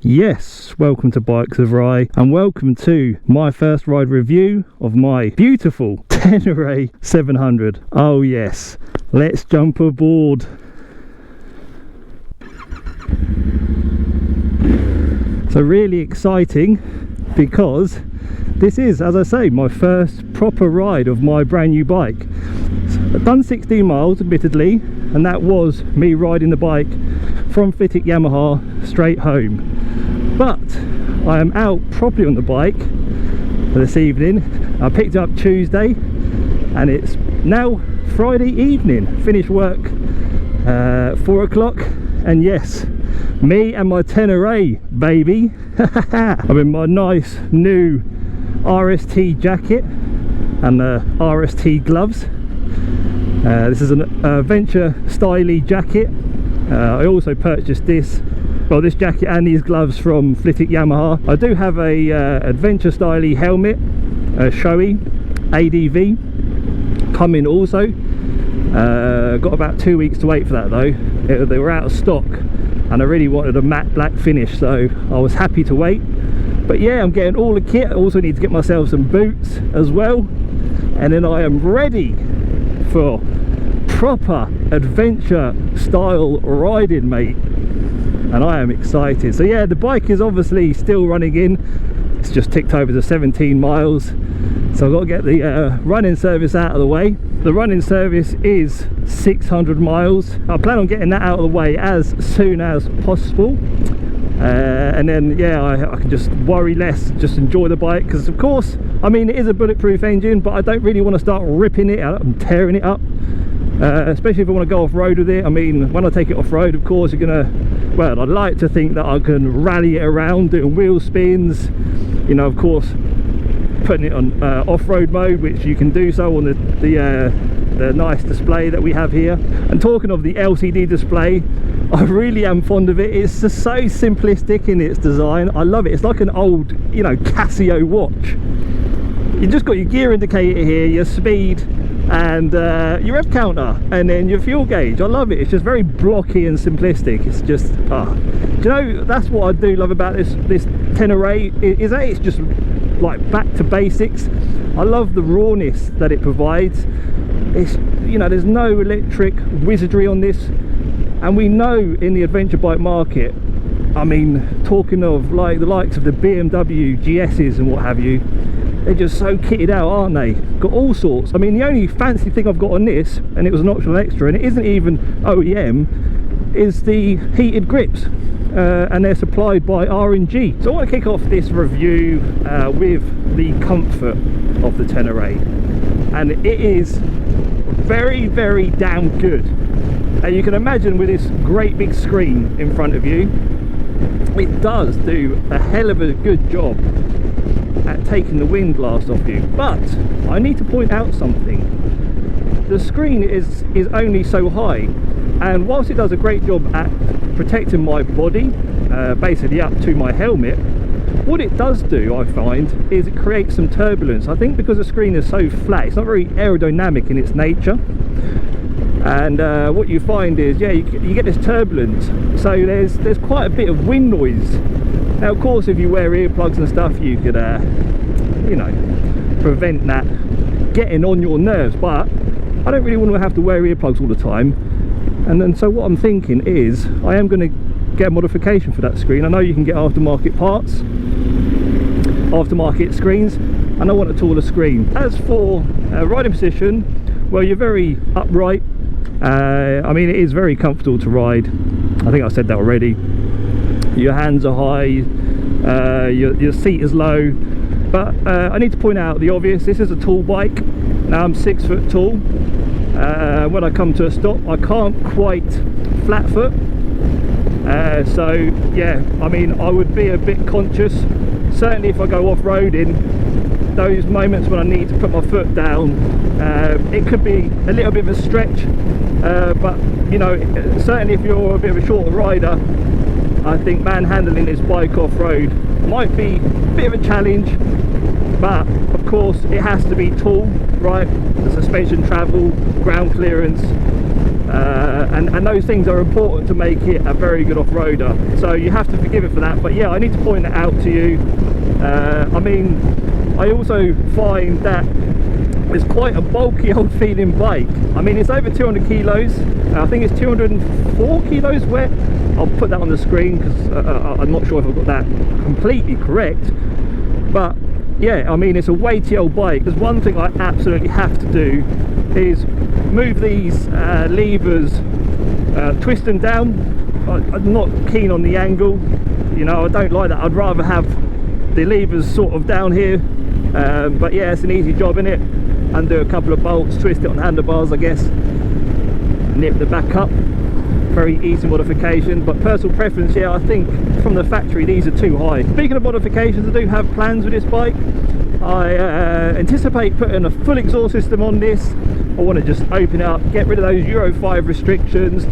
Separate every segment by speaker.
Speaker 1: Yes, welcome to Bikes of Rye and welcome to my first ride review of my beautiful Ténéré 700. Oh yes, let's jump aboard. So really exciting because this is, as I say, my first proper ride of my brand new bike. I've done 16 miles admittedly, and that was me riding the bike from Fittic Yamaha straight home. But I am out properly on the bike this evening. I picked it up Tuesday and it's now Friday evening. Finished work 4 o'clock, and yes, me and my Ténéré, baby. I'm in my nice new RST jacket and RST gloves. This is an adventure styly jacket. I also purchased this jacket and these gloves from Fittic Yamaha. I do have a adventure styly helmet, a Shoei ADV coming also. Got about 2 weeks to wait for that though. They were out of stock and I really wanted a matte black finish, so I was happy to wait. But yeah, I'm getting all the kit. I also need to get myself some boots as well, and then I am ready for proper adventure style riding, mate. And I am excited. So yeah, the bike is obviously still running in. It's just ticked over to 17 miles, so I've got to get the running service out of the way. The running service is 600 miles. I plan on getting that out of the way as soon as possible, and then yeah, I can just worry less, just enjoy the bike, because of course, I mean, it is a bulletproof engine, but I don't really want to start ripping it out and tearing it up. Especially if I want to go off-road with it. I mean, when I take it off-road, of course, you're gonna, well, I'd like to think that I can rally it around doing wheel spins, you know, of course putting it on off-road mode, which you can do so on the nice display that we have here. And talking of the LCD display, I really am fond of it. It's just so simplistic in its design. I love it. It's like an old, you know, Casio watch. You just got your gear indicator here, your speed, and your rev counter, and then your fuel gauge. I love it. It's just very blocky and simplistic. It's just do you know, that's what I do love about this Ténéré, is that it's just like back to basics. I love the rawness that it provides. It's, you know, there's no electric wizardry on this, and we know in the adventure bike market, I mean, talking of like the likes of the BMW GS's and what have you, they're just so kitted out, aren't they? Got all sorts. I mean, the only fancy thing I've got on this, and it was an optional extra, and it isn't even OEM, is the heated grips, and they're supplied by R&G. So I want to kick off this review with the comfort of the Ténéré, and it is very, very damn good. And you can imagine with this great big screen in front of you, it does do a hell of a good job at taking the wind blast off you. But I need to point out something. The screen is only so high, and whilst it does a great job at protecting my body, basically up to my helmet, what it does do, I find, is it creates some turbulence. I think because the screen is so flat, it's not very aerodynamic in its nature, and what you find is, yeah, you get this turbulence, so there's quite a bit of wind noise. Now of course, if you wear earplugs and stuff, you could you know, prevent that getting on your nerves, but I don't really want to have to wear earplugs all the time. And then so what I'm thinking is, I am going to get a modification for that screen. I know you can get aftermarket parts, aftermarket screens, and I want a taller screen. As for riding position, well, you're very upright. I mean, it is very comfortable to ride. I think I said that already. Your hands are high, your seat is low, but I need to point out the obvious. This is a tall bike. Now I'm 6 foot tall. When I come to a stop, I can't quite flat foot, so yeah, I mean, I would be a bit conscious, certainly if I go off-roading, those moments when I need to put my foot down. It could be a little bit of a stretch, but you know, certainly if you're a bit of a shorter rider, I think manhandling this bike off-road might be a bit of a challenge. But of course it has to be tall, right? The suspension travel, ground clearance, and those things are important to make it a very good off-roader, so you have to forgive it for that. But yeah, I need to point that out to you. I mean, I also find that it's quite a bulky old feeling bike. I mean, it's over 200 kilos. I think it's 204 kilos wet. I'll put that on the screen because I'm not sure if I've got that completely correct. But yeah, I mean, it's a weighty old bike. There's one thing I absolutely have to do is move these levers, twist them down. I'm not keen on the angle, you know, I don't like that. I'd rather have the levers sort of down here, but yeah, it's an easy job in it. Undo a couple of bolts, twist it on handlebars, I guess, nip the back up. Very easy modification, but personal preference, yeah, I think from the factory these are too high. Speaking of modifications, I do have plans with this bike. I anticipate putting a full exhaust system on this. I want to just open it up, get rid of those Euro 5 restrictions.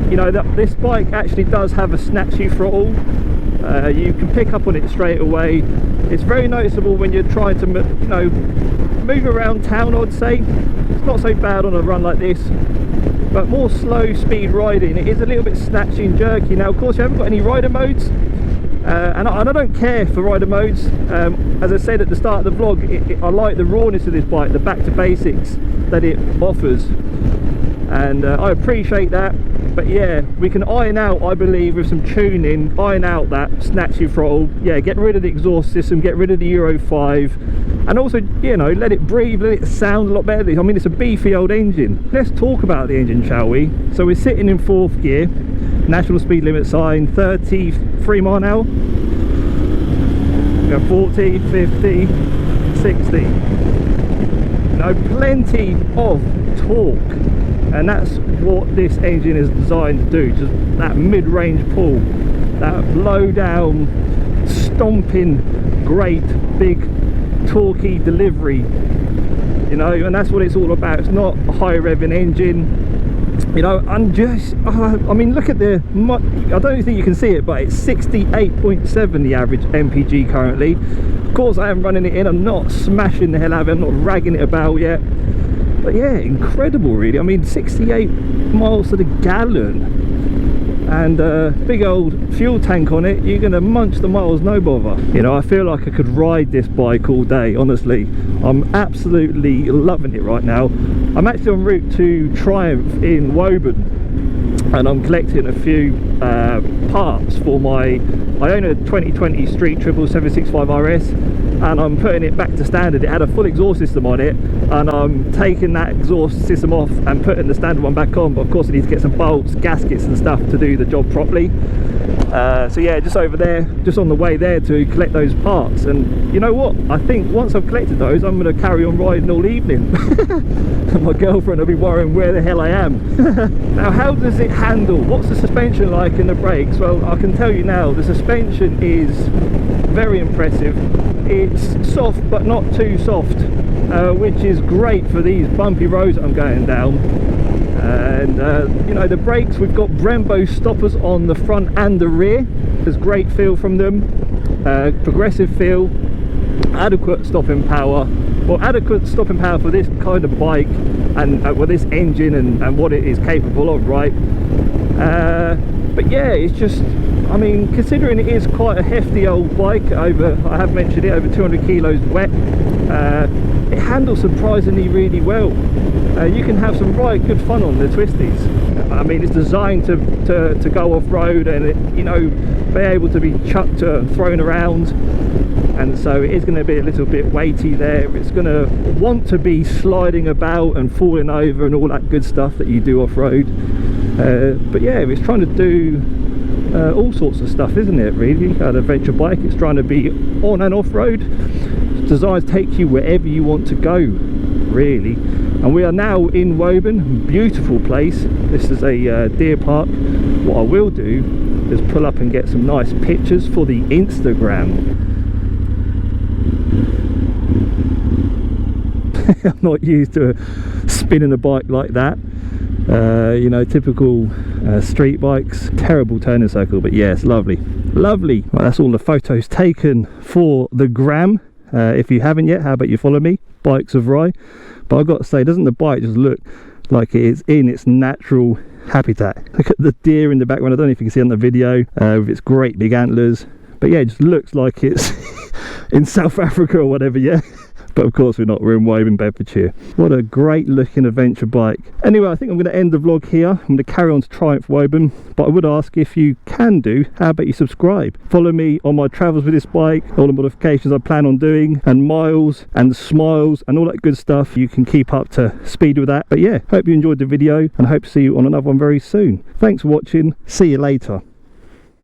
Speaker 1: You know, this bike actually does have a snatchy throttle. You can pick up on it straight away. It's very noticeable when you're trying to, you know, move around town, I'd say. It's not so bad on a run like this, but more slow speed riding, it is a little bit snatchy and jerky. Now, of course, you haven't got any rider modes, and I don't care for rider modes. As I said at the start of the vlog, I like the rawness of this bike, the back to basics that it offers, and I appreciate that. But yeah, we can iron out, I believe, with some tuning, iron out that snatchy throttle. Yeah, get rid of the exhaust system, get rid of the Euro 5, and also, you know, let it breathe, let it sound a lot better. I mean, it's a beefy old engine. Let's talk about the engine, shall we? So we're sitting in 4th gear, national speed limit sign, 33 mile an hour. We go 40, 50, 60. You know, plenty of torque. And that's what this engine is designed to do, just that mid-range pull, that low down, stomping, great, big, torquey delivery, you know, and that's what it's all about. It's not a high revving engine, you know. And just, I mean, look at the, I don't think you can see it, but it's 68.7 the average MPG currently. Of course, I am running it in, I'm not smashing the hell out of it, I'm not ragging it about yet. But yeah, incredible really. I mean, 68 miles to the gallon, and big old fuel tank on it. You're gonna munch the miles, no bother. You know, I feel like I could ride this bike all day, honestly. I'm absolutely loving it right now. I'm actually en route to Triumph in Woburn, and I'm collecting a few parts for I own a 2020 Street 765 RS, and I'm putting it back to standard. It had a full exhaust system on it, and I'm taking that exhaust system off and putting the standard one back on. But of course I need to get some bolts, gaskets and stuff to do the job properly. So yeah, just over there, just on the way there to collect those parts. And you know what, I think once I've collected those, I'm going to carry on riding all evening. And my girlfriend will be worrying where the hell I am. Now, how does it handle? What's the suspension like in the brakes? Well, I can tell you now, the suspension is very impressive. It's soft but not too soft, which is great for these bumpy roads that I'm going down. And you know, the brakes, we've got Brembo stoppers on the front and the rear. There's great feel from them, progressive feel, adequate stopping power. Well, adequate stopping power for this kind of bike, and well, this engine and what it is capable of, right? But yeah, it's just, I mean, considering it is quite a hefty old bike, over, I have mentioned it, over 200 kilos wet, it handles surprisingly really well. You can have some right good fun on the twisties. I mean, it's designed to go off-road, and it, you know, be able to be chucked and thrown around, and so it is going to be a little bit weighty there. It's going to want to be sliding about and falling over and all that good stuff that you do off-road. But yeah, it's trying to do all sorts of stuff, isn't it, really? An adventure bike, it's trying to be on and off-road. It's designed to take you wherever you want to go, really. And we are now in Woburn, beautiful place. This is a deer park. What I will do is pull up and get some nice pictures for the Instagram. I'm not used to spinning a bike like that. You know, typical street bikes. Terrible turning circle, but yeah, it's lovely, lovely. Well, that's all the photos taken for the gram. If you haven't yet, how about you follow me, Bikes of Rye? But I've got to say, doesn't the bike just look like it is in its natural habitat. Look at the deer in the background. I don't know if you can see on the video with its great big antlers, but yeah, it just looks like it's in South Africa or whatever. Yeah. But of course we're not, we're in Woburn, Bedfordshire. What a great looking adventure bike. Anyway, I think I'm going to end the vlog here. I'm going to carry on to Triumph Woburn, but I would ask, if you can do, how about you subscribe? Follow me on my travels with this bike, all the modifications I plan on doing, and miles and smiles and all that good stuff. You can keep up to speed with that. But yeah, hope you enjoyed the video and hope to see you on another one very soon. Thanks for watching. See you later.